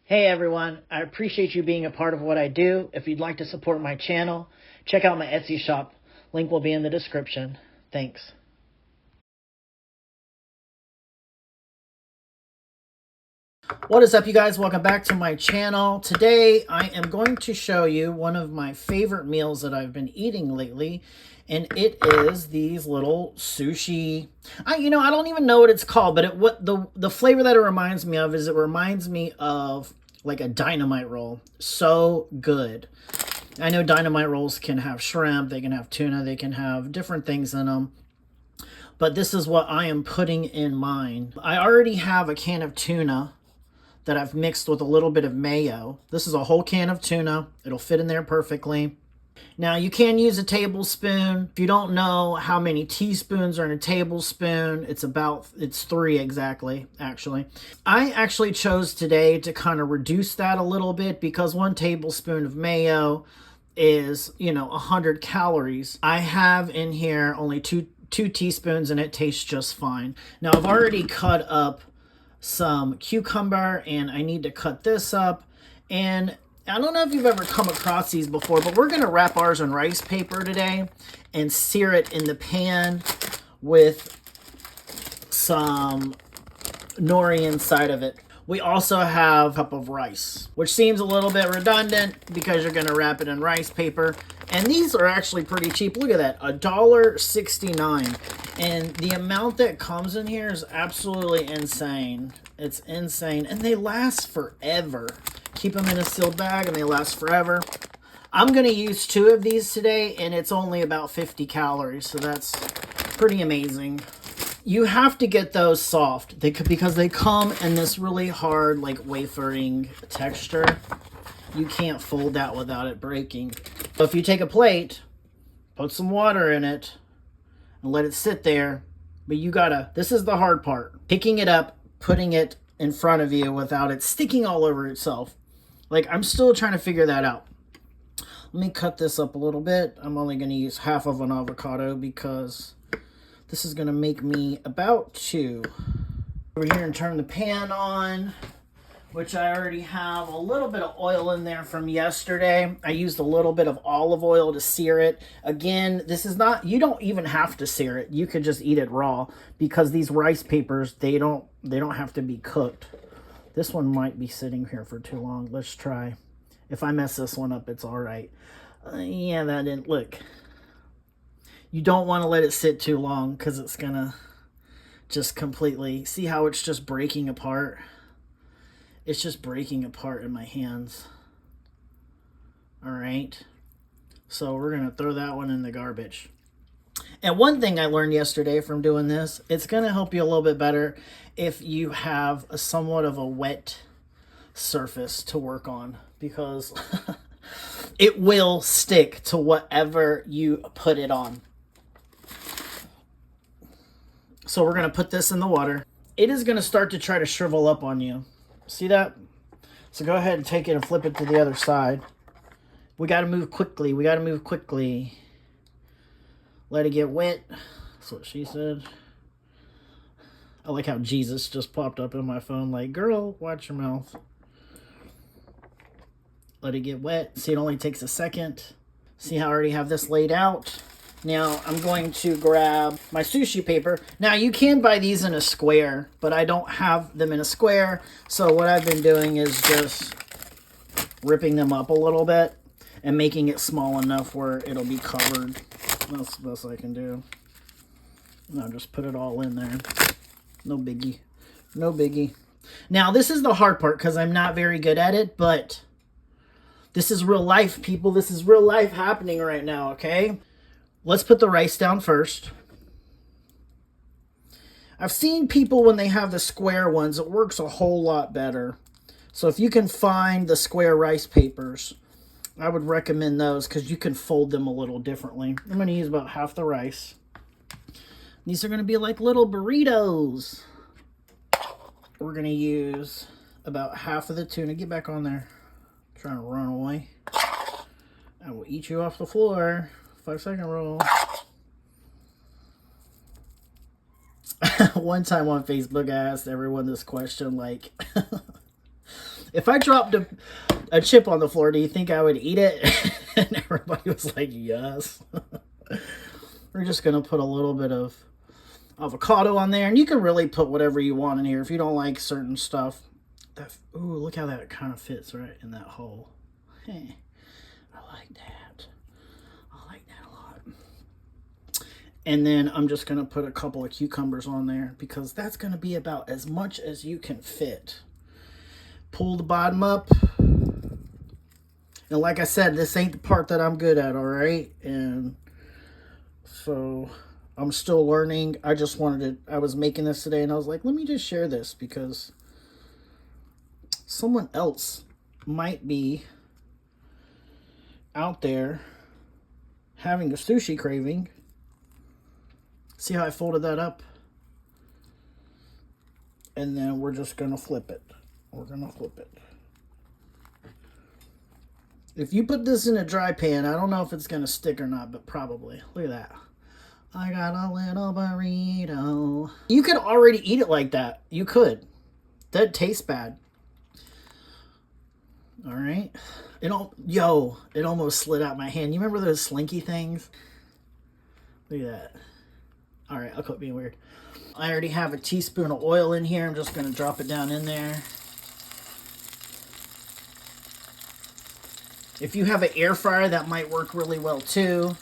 Hey everyone, I appreciate you being a part of what I do. If you'd like to support my channel, check out my Etsy shop. Link will be in the description. Thanks. What is up, you guys? Welcome back to my channel. Today I am going to show you one of my favorite meals that I've been eating lately, and it is these little sushi. I don't even know what it's called, but the flavor that it reminds me of is it reminds me of like a dynamite roll. So good. I know dynamite rolls can have shrimp, they can have tuna, they can have different things in them. But this is what I am putting in mine. I already have a can of tuna that I've mixed with a little bit of mayo. This is a whole can of tuna. It'll fit in there perfectly. Now, you can use a tablespoon. If you don't know how many teaspoons are in a tablespoon, it's 3 exactly, actually. I actually chose today to kind of reduce that a little bit because 1 tablespoon of mayo is, 100 calories. I have in here only two teaspoons and it tastes just fine. Now, I've already cut up some cucumber and I need to cut this up, and I don't know if you've ever come across these before, but we're going to wrap ours in rice paper today and sear it in the pan with some nori inside of it. We also have a cup of rice, which seems a little bit redundant because you're going to wrap it in rice paper. And these are actually pretty cheap. Look at that, $1.69. And the amount that comes in here is absolutely insane. It's insane. And they last forever. Keep them in a sealed bag and they last forever. I'm going to use 2 of these today, and it's only about 50 calories. So that's pretty amazing. You have to get those soft because they come in this really hard, like, wafering texture. You can't fold that without it breaking. So if you take a plate, put some water in it, and let it sit there. But this is the hard part. Picking it up, putting it in front of you without it sticking all over itself. Like, I'm still trying to figure that out. Let me cut this up a little bit. I'm only going to use half of an avocado because this is going to make me about 2. Over here and turn the pan on, which I already have a little bit of oil in there from yesterday. I used a little bit of olive oil to sear it. Again, this is not, you don't even have to sear it. You could just eat it raw because these rice papers, they don't have to be cooked. This one might be sitting here for too long. Let's try. If I mess this one up, it's all right. Yeah, that didn't look. You don't want to let it sit too long because it's going to just completely... See how it's just breaking apart? It's just breaking apart in my hands. All right. So we're going to throw that one in the garbage. And one thing I learned yesterday from doing this, it's going to help you a little bit better if you have somewhat of a wet surface to work on, because it will stick to whatever you put it on. So we're going to put this in the water. It is going to start to try to shrivel up on you. See that? So go ahead and take it and flip it to the other side. We got to move quickly. We got to move quickly. Let it get wet. That's what she said. I like how Jesus just popped up in my phone like, girl, watch your mouth. Let it get wet. See, it only takes a second. See how I already have this laid out? Now, I'm going to grab my sushi paper. Now, you can buy these in a square, but I don't have them in a square. So what I've been doing is just ripping them up a little bit and making it small enough where it'll be covered. That's the best I can do. And I'll just put it all in there. No biggie. No biggie. Now, this is the hard part because I'm not very good at it, but this is real life, people. This is real life happening right now, okay? Let's put the rice down first. I've seen people when they have the square ones, it works a whole lot better. So if you can find the square rice papers, I would recommend those because you can fold them a little differently. I'm going to use about half the rice. These are going to be like little burritos. We're going to use about half of the tuna. Get back on there. I'm trying to run away. I will eat you off the floor. 5-second rule. One time on Facebook, I asked everyone this question, like, If I dropped a chip on the floor, do you think I would eat it? And everybody was like, yes. We're just going to put a little bit of avocado on there. And you can really put whatever you want in here if you don't like certain stuff. Ooh, look how that kind of fits right in that hole. Hey, I like that. I like that a lot. And then I'm just going to put a couple of cucumbers on there because that's going to be about as much as you can fit. Pull the bottom up. And like I said, this ain't the part that I'm good at, all right? And so I'm still learning. I just wanted to, I was making this today and I was like, let me just share this because someone else might be out there having a sushi craving. See how I folded that up? And then we're just going to flip it. We're going to flip it. If you put this in a dry pan, I don't know if it's going to stick or not, but probably. Look at that. I got a little burrito. You could already eat it like that. You could. That tastes bad. All right. It almost slid out my hand. You remember those slinky things? Look at that. All right, I'll quit being weird. I already have a teaspoon of oil in here. I'm just going to drop it down in there. If you have an air fryer, that might work really well too.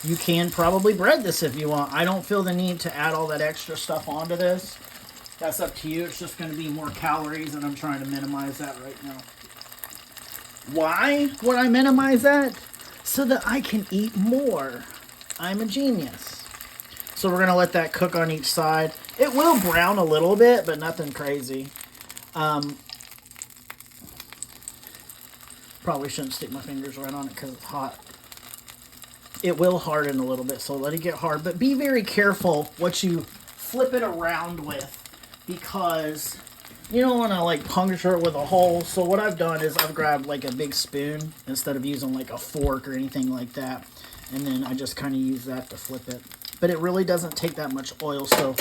You can probably bread this if you want. I don't feel the need to add all that extra stuff onto this. That's up to you. It's just going to be more calories, and I'm trying to minimize that right now. Why would I minimize that? So that I can eat more. I'm a genius. So we're going to let that cook on each side. It will brown a little bit, but nothing crazy. Probably shouldn't stick my fingers right on it because it's hot. It will harden a little bit, so let it get hard. But be very careful what you flip it around with because you don't want to like puncture it with a hole. So what I've done is I've grabbed like a big spoon instead of using like a fork or anything like that. And then I just kind of use that to flip it. But it really doesn't take that much oil. So,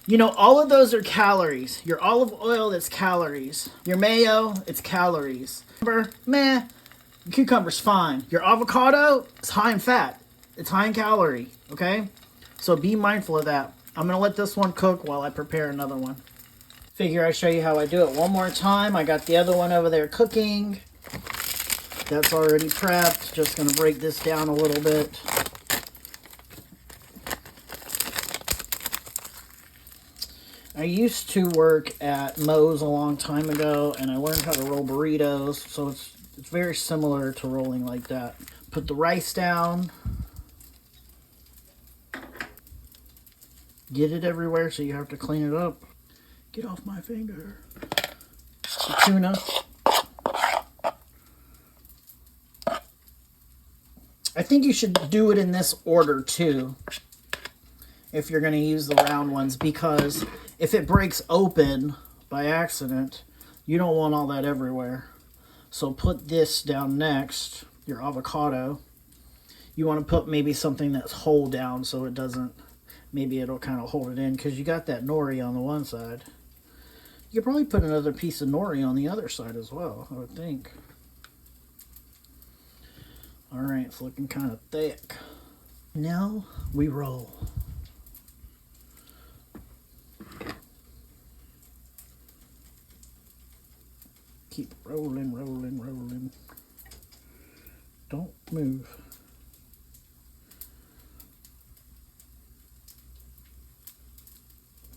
you know, all of those are calories. Your olive oil, it's calories. Your mayo, it's calories. Meh. Cucumber's fine. Your avocado, it's high in fat. It's high in calorie, okay? So be mindful of that. I'm going to let this one cook while I prepare another one. Figure I show you how I do it one more time. I got the other one over there cooking. That's already prepped. Just going to break this down a little bit. I used to work at Moe's a long time ago, and I learned how to roll burritos, so it's very similar to rolling like that. Put the rice down. Get it everywhere, so you have to clean it up. Get off my finger. The tuna. I think you should do it in this order, too, if you're going to use the round ones, because if it breaks open by accident, you don't want all that everywhere. So put this down next, your avocado. You want to put maybe something that's whole down so it doesn't, maybe it'll kind of hold it in because you got that nori on the one side. You could probably put another piece of nori on the other side as well, I would think. All right, it's looking kind of thick. Now we roll. Keep rolling, rolling, rolling. Don't move.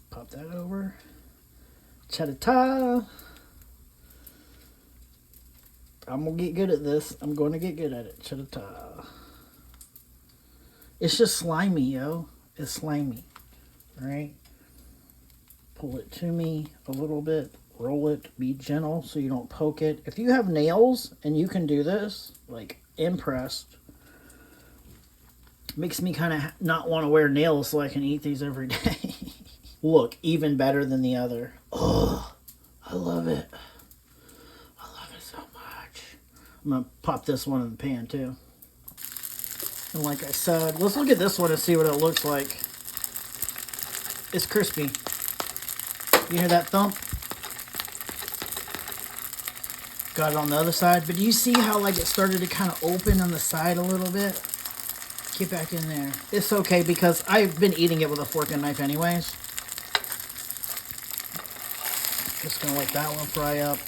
Pop that over. Cha-da-ta. I'm going to get good at this. I'm going to get good at it. Cha-da-ta. It's just slimy, yo. It's slimy. All right? Pull it to me a little bit. Roll it. Be gentle so you don't poke it. If you have nails and you can do this, like, impressed. Makes me kind of not want to wear nails so I can eat these every day. Look, even better than the other. Oh, I love it. I love it so much. I'm going to pop this one in the pan too. And like I said, let's look at this one and see what it looks like. It's crispy. You hear that thump? Got it on the other side. But do you see how like it started to kind of open on the side a little bit? Get back in there. It's okay because I've been eating it with a fork and knife anyways. Just gonna let that one fry up.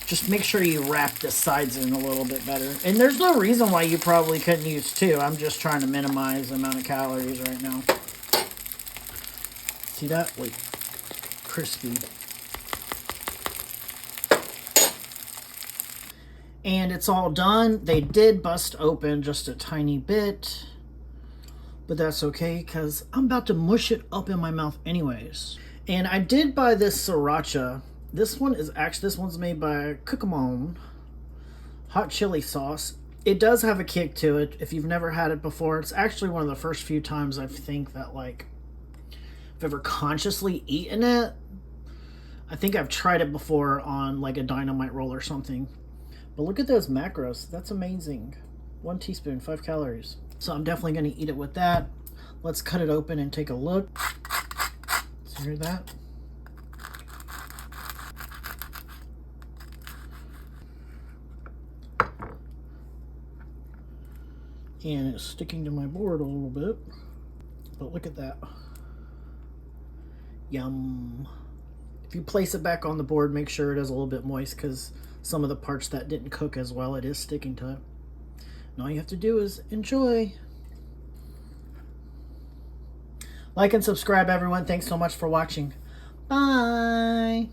Just make sure you wrap the sides in a little bit better. And there's no reason why you probably couldn't use two. I'm just trying to minimize the amount of calories right now. See that? Wait. Crispy. And it's all done. They did bust open just a tiny bit. But that's okay because I'm about to mush it up in my mouth anyways. And I did buy this sriracha. This one's made by Cookamon. Hot chili sauce. It does have a kick to it. If you've never had it before, it's actually one of the first few times I think that like I've ever consciously eaten it. I think I've tried it before on like a dynamite roll or something. But look at those macros. That's amazing. 1 teaspoon, 5 calories. So I'm definitely going to eat it with that. Let's cut it open and take a look. So hear that? And it's sticking to my board a little bit. But look at that. Yum. If you place it back on the board, make sure it is a little bit moist because some of the parts that didn't cook as well, it is sticking to it. And all you have to do is enjoy. Like and subscribe, everyone. Thanks so much for watching. Bye.